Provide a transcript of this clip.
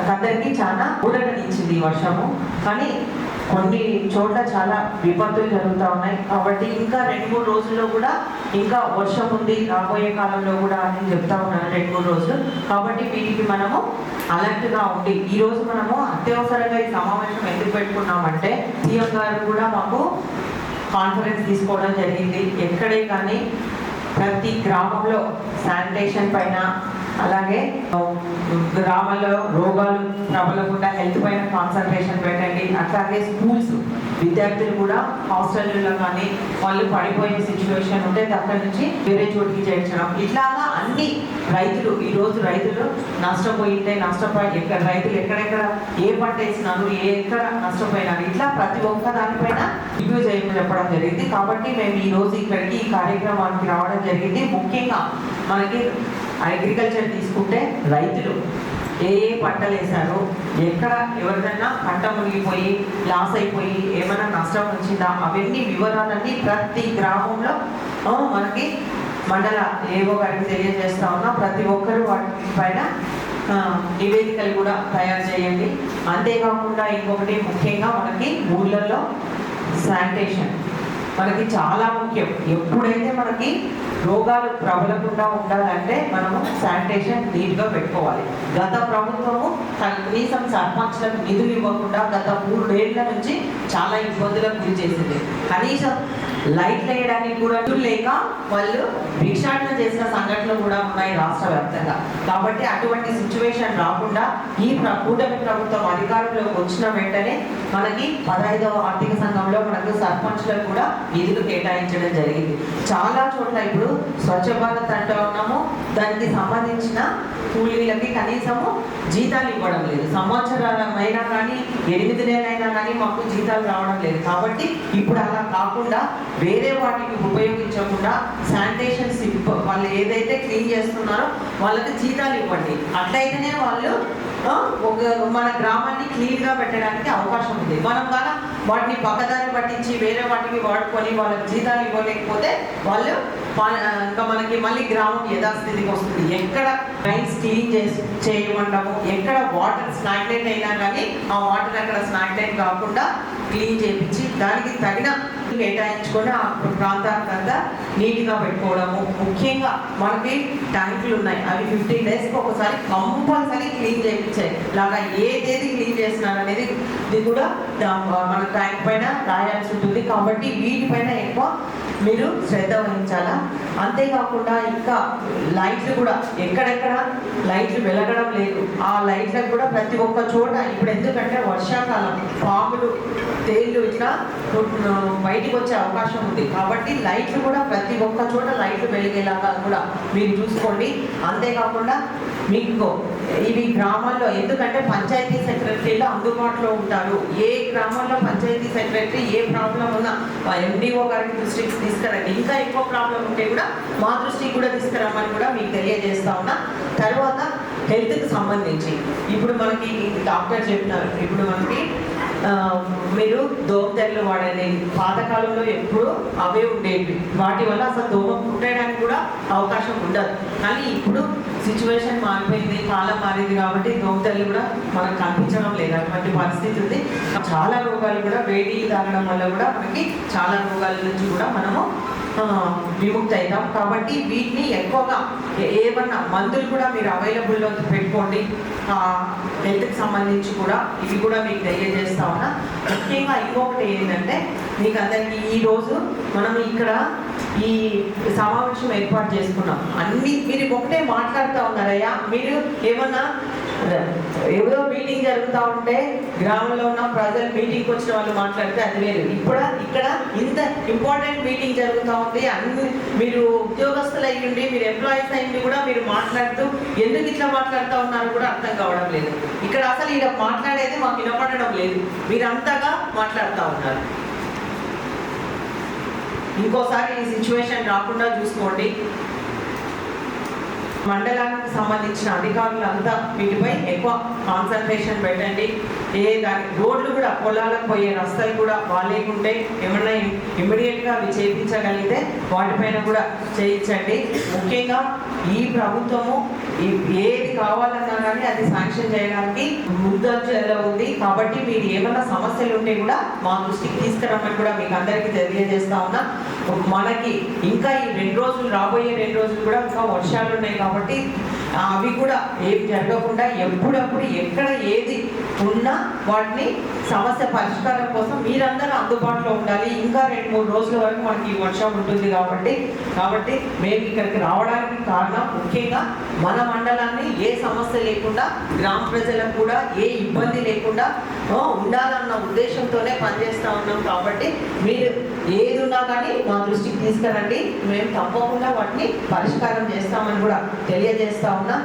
మనకందరికీ చాలా ఊరటనిచ్చింది ఈ వర్షము. కానీ కొన్ని చోట్ల చాలా విపత్తులు జరుగుతూ ఉన్నాయి. కాబట్టి ఇంకా 2-3 రోజుల్లో కూడా ఇంకా వర్షం ఉంది రాబోయే కాలంలో కూడా అని చెప్తా ఉన్నాను, 2-3 రోజులు. కాబట్టి వీటికి మనము అలర్ట్గా ఉండి ఈరోజు మనము అత్యవసరంగా ఈ సమావేశం ఎందుకు పెట్టుకున్నామంటే సీఎం గారు కూడా మాకు కాన్ఫరెన్స్ తీసుకోవడం జరిగింది. ఎక్కడే కానీ ప్రతి గ్రామంలో శానిటేషన్ పైన, అలాగే గ్రామాల్లో రోగాలు ప్రబలకుండా హెల్త్ పైన కాన్సన్ట్రేషన్ పెట్టండి. అట్లాగే స్కూల్స్ విద్యార్థులు కూడా హాస్టల్లో కానీ వాళ్ళు పడిపోయే సిచ్యువేషన్ ఉంటే అక్కడి నుంచి వేరే చోటికి చేర్చడం. ఇట్లాగా అన్ని రైతులు ఈరోజు రైతులు నష్టపోయింటే రైతులు ఎక్కడెక్కడ ఏ పంట వేసినారు, ఎక్కడ నష్టపోయినారు, ఇట్లా ప్రతి ఒక్క దానిపైన రివ్యూ చేయమని చెప్పడం జరిగింది. కాబట్టి మేము ఈరోజు ఇక్కడికి ఈ కార్యక్రమానికి రావడం జరిగింది. ముఖ్యంగా మనకి అగ్రికల్చర్ తీసుకుంటే రైతులు ఏ పంటలు వేశారు, ఎక్కడ ఎవరికైనా పంట మునిగిపోయి లాస్ అయిపోయి ఏమైనా నష్టం వచ్చిందా, అవన్నీ వివరాలన్నీ ప్రతి గ్రామంలో మనకి మండల ఏవో గారికి తెలియజేస్తా ఉన్నా. ప్రతి ఒక్కరూ వాటిపైన నివేదికలు కూడా తయారు చేయండి. అంతేకాకుండా ఇంకొకటి ముఖ్యంగా మనకి ఊళ్ళల్లో శానిటేషన్ మనకి చాలా ముఖ్యం. ఎప్పుడైతే మనకి రోగాలు ప్రబలకుండా ఉండాలంటే మనము శానిటేషన్ నీట్గా పెట్టుకోవాలి. గత ప్రభుత్వము కనీసం సర్పంచ్లకు నిధులు ఇవ్వకుండా గత 3 ఏళ్ల నుంచి చాలా ఇబ్బందులకు గురి చేసింది. కనీసం లైట్లు వేయడానికి కూడా లేక వాళ్ళు భిక్షాటన చేసిన సంఘటనలు కూడా ఉన్నాయి రాష్ట్ర వ్యాప్తంగా. కాబట్టి అటువంటి సిచ్యువేషన్ రాకుండా ఈ కూటమి ప్రభుత్వం అధికారంలోకి వచ్చిన వెంటనే మనకి 15వ ఆర్థిక సంఘంలో మనకు సర్పంచ్లకు కూడా నిధులు కేటాయించడం జరిగింది. చాలా చోట్ల ఇప్పుడు స్వచ్ఛ భారత్ అంటూ ఉన్నాము, దానికి సంబంధించిన కూలీలకి కనీసము జీతాలు ఇవ్వడం లేదు. సంవత్సరాలైనా కానీ 8 నెలలైనా కానీ మాకు జీతాలు రావడం లేదు. కాబట్టి ఇప్పుడు అలా కాకుండా వేరే వాటికి ఉపయోగించకుండా శానిటేషన్ వాళ్ళు ఏదైతే క్లీన్ చేస్తున్నారో వాళ్ళకి జీతాలు ఇవ్వండి. అట్లయితేనే వాళ్ళు మన గ్రామాన్ని క్లీన్గా పెట్టడానికి అవకాశం ఉంది. మనం కానీ వాటిని పక్కదారి పట్టించి వేరే వాటికి వాడుకొని వాళ్ళకి జీతాలు ఇవ్వలేకపోతే వాళ్ళు ఇంకా మనకి మళ్ళీ గ్రామం యథాస్థితికి వస్తుంది. ఎక్కడ డ్రైన్స్ క్లీన్ చేయమంటాము, ఎక్కడ వాటర్ స్నాగ్నెట్ అయినా కానీ ఆ వాటర్ అక్కడ స్నాగ్నెట్ కాకుండా క్లీన్ చేయించి దానికి తగిన కేటాయించుకొని ఆ ప్రాంతానికంతా నీట్గా పెట్టుకోవడము. ముఖ్యంగా మనకి ట్యాంకులు ఉన్నాయి, అవి 15 డేస్కి ఒకసారి కంపల్సరీ క్లీన్ చేయించాయి. ఇలాగా ఏదేది క్లీన్ చేస్తున్నారు అనేది ఇది కూడా మన ట్యాంక్ పైన రాయాల్సి ఉంటుంది. కాబట్టి వీటిపైన ఎక్కువ మీరు శ్రద్ధ వహించాలా. అంతేకాకుండా ఇంకా లైట్లు కూడా ఎక్కడెక్కడ లైట్లు వెలగడం లేదు, ఆ లైట్లకు కూడా ప్రతి ఒక్క చోట ఇప్పుడు ఎందుకంటే వర్షాకాలం పాములు తేళ్ళు ఇట్లా బయటికి వచ్చే అవకాశం ఉంది. కాబట్టి లైట్లు కూడా ప్రతి ఒక్క చోట లైట్లు వెలిగేలాగా కూడా మీరు చూసుకోండి. అంతేకాకుండా మీకు ఇవి గ్రామాల్లో ఎందుకంటే పంచాయతీ సెక్రటరీలు అందుబాటులో ఉంటారు. ఏ గ్రామాల్లో పంచాయతీ సెక్రటరీ ఏ ప్రాబ్లం ఉన్నా ఎండిఓ గారికి దృష్టికి తీసుకురండి. ఇంకా ఎక్కువ ప్రాబ్లం ఉంటే కూడా మా దృష్టికి కూడా తీసుకురమ్మని కూడా మీకు తెలియజేస్తా ఉన్నా. తర్వాత హెల్త్కి సంబంధించి ఇప్పుడు మనకి డాక్టర్ చెప్పినారు, ఇప్పుడు మనకి మీరు దోమతెరలు వాడేది పాతకాలంలో ఎప్పుడు అవే ఉండేవి, వాటి వల్ల అసలు దోమ పుట్టడానికి కూడా అవకాశం ఉండదు. కానీ ఇప్పుడు సిచ్యువేషన్ మారిపోయింది, కాలం మారింది కాబట్టి దోమతెరలు కూడా మనకు కనిపించడం లేదు, అటువంటి పరిస్థితి ఉంది. చాలా రోగాలు కూడా వేడి తాగడం వల్ల కూడా మనకి చాలా రోగాల నుంచి కూడా మనము విముక్తి అవుతాం. కాబట్టి వీటిని ఎక్కువగా ఏమన్నా మందులు కూడా మీరు అవైలబుల్లో పెట్టుకోండి. హెల్త్కి సంబంధించి కూడా ఇవి కూడా మీకు తెలియజేస్తా ఉన్నా. ముఖ్యంగా ఇంకొకటి ఏంటంటే మీకు అందరికీ ఈరోజు మనం ఇక్కడ ఈ సమావేశం ఏర్పాటు చేసుకున్నాం. అన్ని మీరు ఒకటే మాట్లాడుతూ ఉన్నారయ్యా, మీరు ఏమన్నా ఏదో మీటింగ్ జరుగుతూ ఉంటే గ్రామంలో ఉన్న ప్రజలు మీటింగ్కి వచ్చిన వాళ్ళు మాట్లాడితే అది వేరు. ఇక్కడ ఇంత ఇంపార్టెంట్ మీటింగ్ జరుగుతూ ఉంది, అన్ని మీరు ఉద్యోగస్తులు అయ్యండి, మీరు ఎంప్లాయీస్ అయ్యండి కూడా మీరు మాట్లాడుతూ ఎందుకు ఇట్లా మాట్లాడుతూ ఉన్నారు కూడా అర్థం కావడం లేదు. ఇక్కడ అసలు ఇలా మాట్లాడేది మాకు వినపడడం లేదు, మీరు అంతగా మాట్లాడుతూ ఉన్నారు. ఇంకోసారి ఈ సిచ్యువేషన్ రాకుండా చూసుకోండి. మండలానికి సంబంధించిన అధికారులంతా వీటిపై ఎక్కువ కాన్సన్ట్రేషన్ పెట్టండి. దానికి రోడ్లు కూడా పొలాలకు పోయే రస్తాలు కూడా బాగాలేకుంటే ఏమన్నా ఇమ్మీడియట్గా అవి చేయించగలిగితే వాటిపైన కూడా చేయించండి. ముఖ్యంగా ఈ ప్రభుత్వము ఏది కావాలన్నా కానీ అది శాంక్షన్ చేయడానికి ముందంజలో ఉంది. కాబట్టి మీరు ఏమైనా సమస్యలు ఉంటే కూడా మా దృష్టికి తీసుకురమ్మని కూడా మీకు అందరికీ తెలియజేస్తా ఉన్నా. మనకి ఇంకా ఈ 2 రోజులు, రాబోయే 2 రోజులు కూడా ఇంకా వర్షాలు ఉన్నాయి కాబట్టి అవి కూడా ఏం జరగకుండా ఎప్పుడప్పుడు ఎక్కడ ఏది ఉన్నా వాటిని సమస్య పరిష్కారం కోసం మీరందరూ అందుబాటులో ఉండాలి. ఇంకా 2-3 రోజుల వరకు మనకి ఈ వర్షం ఉంటుంది కాబట్టి మేము ఇక్కడికి రావడానికి కారణం ముఖ్యంగా మన మండలాన్ని ఏ సమస్య లేకుండా, గ్రామ ప్రజలకు కూడా ఏ ఇబ్బంది లేకుండా ఉండాలన్న ఉద్దేశంతోనే పనిచేస్తూ ఉన్నాం. కాబట్టి మీరు ఏది ఉన్నా కానీ మా దృష్టికి తీసుకురండి, మేము తప్పకుండా వాటిని పరిష్కారం చేస్తామని కూడా తెలియజేస్తా ఉన్నా.